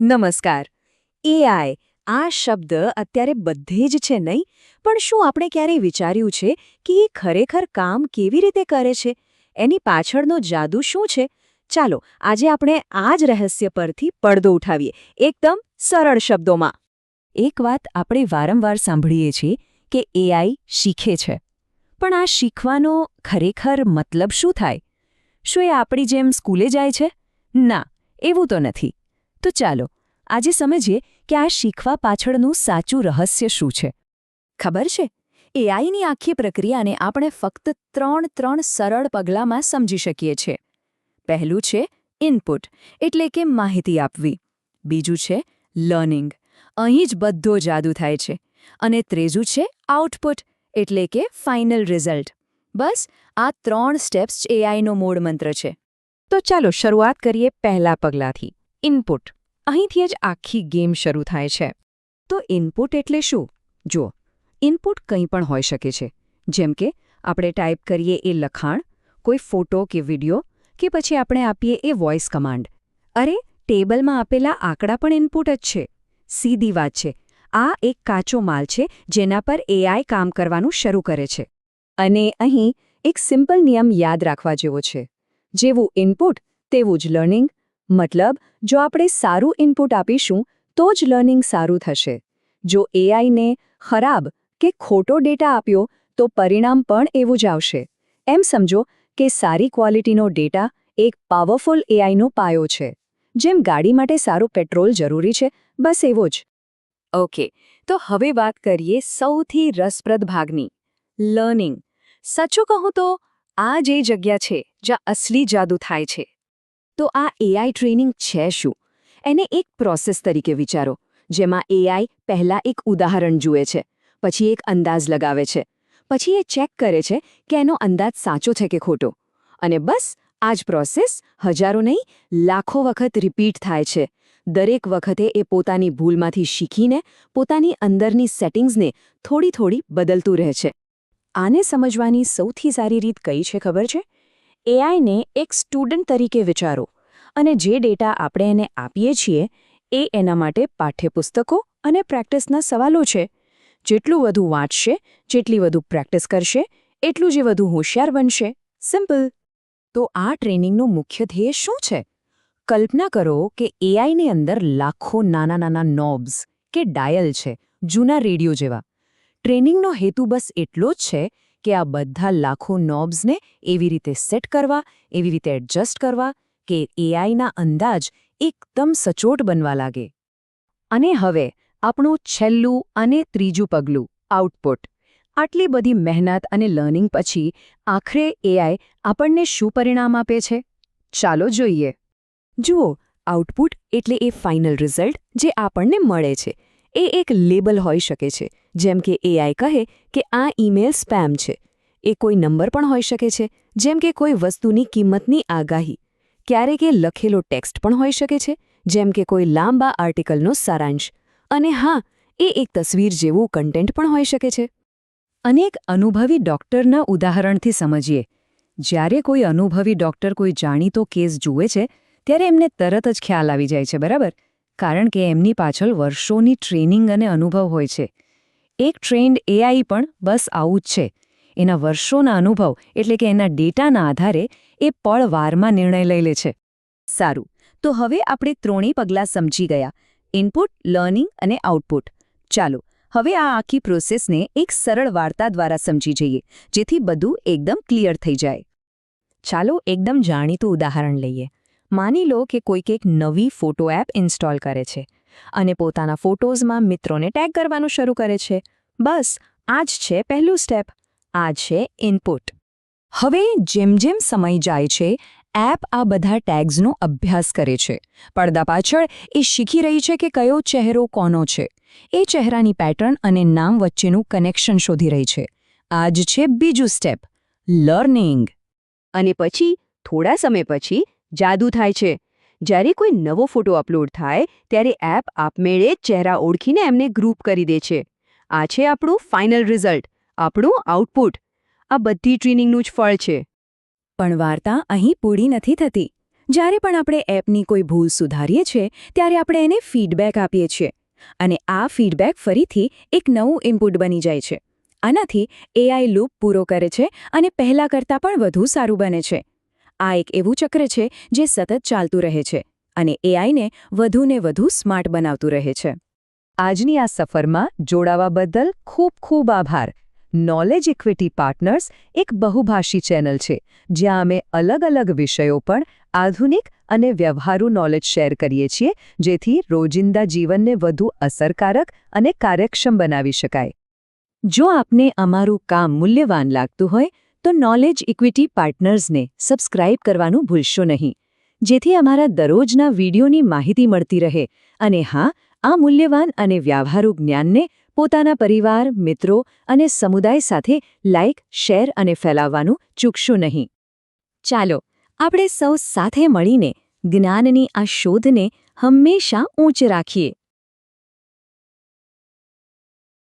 નમસ્કાર. એઆઈ આ શબ્દ અત્યારે બધે જ છે નહીં, પણ શું આપણે ક્યારેય વિચાર્યું છે કે એ ખરેખર કામ કેવી રીતે કરે છે? એની પાછળનો જાદુ શું છે? ચાલો આજે આપણે આ જ રહસ્ય પરથી પડદો ઉઠાવીએ, એકદમ સરળ શબ્દોમાં. એક વાત આપણે વારંવાર સાંભળીએ છીએ કે એઆઈ શીખે છે. પણ આ શીખવાનો ખરેખર મતલબ શું થાય? શું એ આપણી જેમ સ્કૂલે જાય છે? ના, એવું તો નથી. તો ચાલો આજે સમજીએ કે આ શીખવા પાછળનું સાચું રહસ્ય શું છે. ખબર છે, એઆઈની આખી પ્રક્રિયાને આપણે ફક્ત ત્રણ સરળ પગલાંમાં સમજી શકીએ છીએ. પહેલું છે ઇનપુટ, એટલે કે માહિતી આપવી. બીજું છે લર્નિંગ, અહીં જ બધો જાદુ થાય છે. અને ત્રીજું છે આઉટપુટ, એટલે કે ફાઇનલ રિઝલ્ટ. બસ આ 3 સ્ટેપ્સ જ એઆઈનો મૂળ મંત્ર છે. તો ચાલો શરૂઆત કરીએ પહેલા પગલાંથી, ઇનપુટ. અહીંથી જ આખી ગેમ શરૂ થાય છે. તો ઇનપુટ એટલે શું? જુઓ, ઇનપુટ કંઈ પણ હોઈ શકે છે. જેમ કે આપણે ટાઈપ કરીએ એ લખાણ, કોઈ ફોટો કે વિડીયો, કે પછી આપણે આપીએ એ વોઇસ કમાન્ડ. અરે, ટેબલમાં આપેલા આંકડા પણ ઇનપુટ જ છે. સીધી વાત છે, આ એક કાચો માલ છે જેના પર એઆઈ કામ કરવાનું શરૂ કરે છે. અને અહીં એક સિમ્પલ નિયમ યાદ રાખવા જેવો છે. જેવું ઇનપુટ તેવું જ લર્નિંગ. મતલબ, જો આપણે સારું ઇનપુટ આપીશું તો જ લર્નિંગ સારું થશે. જો એઆઈને ખરાબ કે ખોટો ડેટા આપ્યો તો પરિણામ પણ એવું જ આવશે. એમ સમજો કે સારી ક્વોલિટીનો ડેટા એક પાવરફુલ એઆઈનો પાયો છે. જેમ ગાડી માટે સારું પેટ્રોલ જરૂરી છે, બસ એવો જ. ઓકે, તો હવે વાત કરીએ સૌથી રસપ્રદ ભાગની, લર્નિંગ. સાચું કહું તો આ જે જગ્યા છે જ્યાં અસલી જાદુ થાય છે. તો આ એઆઈ ટ્રેનિંગ છે શું? એને એક પ્રોસેસ તરીકે વિચારો, જેમાં એઆઈ પહેલાં એક ઉદાહરણ જુએ છે, પછી એક અંદાજ લગાવે છે, પછી એ ચેક કરે છે કે એનો અંદાજ સાચો છે કે ખોટો. અને બસ આ જ પ્રોસેસ હજારો નહીં, લાખો વખત રિપીટ થાય છે. દરેક વખતે એ પોતાની ભૂલમાંથી શીખીને પોતાની અંદરની સેટિંગ્સને થોડી બદલતું રહે છે. આને સમજવાની સૌથી સારી રીત કઈ છે ખબર છે? એઆઈને એક સ્ટુડન્ટ તરીકે વિચારો, અને જે ડેટા આપણે એને આપીએ છીએ એ એના માટે પાઠ્યપુસ્તકો અને પ્રેક્ટિસના સવાલો છે. જેટલું વધુ વાંચશે, જેટલી વધુ પ્રેક્ટિસ કરશે, એટલું જ વધુ હોશિયાર બનશે. સિમ્પલ. તો આ ટ્રેનિંગનું મુખ્ય ધ્યેય શું છે? કલ્પના કરો કે એઆઈની અંદર લાખો નાના નોબ્સ કે ડાયલ છે, જૂના રેડિયો જેવા. ટ્રેનિંગનો હેતુ બસ એટલો જ છે કે આ બધા લાખો નોબ્સને એવી રીતે સેટ કરવા, એવી રીતે એડજસ્ટ કરવા કે એઆઈના અંદાજ એકદમ સચોટ બનવા લાગે. અને હવે આપણું છેલ્લું અને ત્રીજું પગલું, આઉટપુટ. આટલી બધી મહેનત અને લર્નિંગ પછી આખરે એઆઈ આપણને શું પરિણામ આપે છે? ચાલો જોઈએ. જુઓ, આઉટપુટ એટલે એ ફાઇનલ રિઝલ્ટ જે આપણને મળે છે. એ એક લેબલ હોઈ શકે છે, જેમ કે એઆઈ કહે કે આ ઈમેલ સ્પેમ છે. એ કોઈ નંબર પણ હોઈ શકે છે, જેમ કે કોઈ વસ્તુની કિંમતની આગાહી. ક્યારેક એ લખેલો ટેક્સ્ટ પણ હોઈ શકે છે, જેમ કે કોઈ લાંબા આર્ટિકલનો સારાંશ. અને હા, એ એક તસવીર જેવું કન્ટેન્ટ પણ હોઈ શકે છે. અને એક અનુભવી ડૉક્ટરના ઉદાહરણથી સમજીએ. જ્યારે કોઈ અનુભવી ડૉક્ટર કોઈ જાણીતો કેસ જુએ છે, ત્યારે એમને તરત જ ખ્યાલ આવી જાય છે, બરાબર? કારણ કે એમની પાછળ વર્ષોની ટ્રેનિંગ અને અનુભવ હોય છે. એક ટ્રેન્ડ એઆઈ પણ બસ આવું જ છે. એના વર્ષોના અનુભવ, એટલે કે એના ડેટાના આધારે એ પળવારમાં નિર્ણય લઈ લે છે. સારું, તો હવે આપણે ત્રણેય પગલાં સમજી ગયા, ઇનપુટ, લર્નિંગ અને આઉટપુટ. ચાલો હવે આ આખી પ્રોસેસને એક સરળ વાર્તા દ્વારા સમજી જઈએ, જેથી બધું એકદમ ક્લિયર થઈ જાય. ચાલો એકદમ જાણીતું ઉદાહરણ લઈએ. માની લો કે કોઈક એક નવી ફોટો એપ ઇન્સ્ટોલ કરે છે અને પોતાના ફોટોઝમાં મિત્રોને ટેગ કરવાનું શરૂ કરે છે. બસ આ જ છે પહેલું સ્ટેપ. આ છે ઇનપુટ. હવે જેમ સમય જાય છે, એપ આ બધા ટેગ્સનો અભ્યાસ કરે છે. પડદા પાછળ એ શીખી રહી છે કે કયો ચહેરો કોનો છે. એ ચહેરાની પેટર્ન અને નામ વચ્ચેનું કનેક્શન શોધી રહી છે. આ જ છે બીજું સ્ટેપ, લર્નિંગ. અને પછી થોડા સમય પછી જાદુ થાય છે. જ્યારે કોઈ નવો ફોટો અપલોડ થાય ત્યારે એપ આપમેળે ચહેરા ઓળખીને એમને ગ્રુપ કરી દે છે. આ છે આપણું ફાઇનલ રિઝલ્ટ, આપણું આઉટપુટ. આ બધી ટ્રેનિંગનું જ ફળ છે. પણ વાર્તા અહીં પૂરી નથી થતી. જ્યારે પણ આપણે એપની કોઈ ભૂલ સુધારીએ છીએ ત્યારે આપણે એને ફીડબેક આપીએ છીએ અને આ ફીડબેક ફરીથી એક નવું ઇનપુટ બની જાય છે. આનાથી એઆઈ લૂપ પૂરો કરે છે અને પહેલાં કરતાં પણ વધુ સારું બને છે. આ એક એવું ચક્ર છે જે સતત ચાલતું રહે છે અને એઆઈને વધુને વધુ સ્માર્ટ બનાવતું રહે છે. આજની આ સફરમાં જોડાવા બદલ ખૂબ ખૂબ આભાર. નોલેજ ઇક્વિટી પાર્ટનર્સ એક બહુભાષી ચેનલ છે જ્યાં અમે અલગ-અલગ વિષયો પર આધુનિક અને વ્યવહારુ નોલેજ શેર કરીએ છીએ જેથી રોજિંદા જીવનને વધુ અસરકારક અને કાર્યક્ષમ બનાવી શકાય. જો આપને અમારું કામ મૂલ્યવાન લાગતું હોય તો નોલેજ ઇક્વિટી પાર્ટનર્સને સબસ્ક્રાઇબ કરવાનું ભૂલશો નહીં, જેથી અમારા દરરોજના વિડીયોની માહિતી મળતી રહે અને હા, આ મૂલ્યવાન અને વ્યવહારુ જ્ઞાનને પોતાના પરિવાર, મિત્રો અને સમુદાય સાથે લાઇક, શેર અને ફેલાવવાનું ચૂકશો નહીં. ચાલો, આપણે સૌ સાથે મળીને જ્ઞાનની આ શોધને હંમેશા ઊંચ રાખીએ.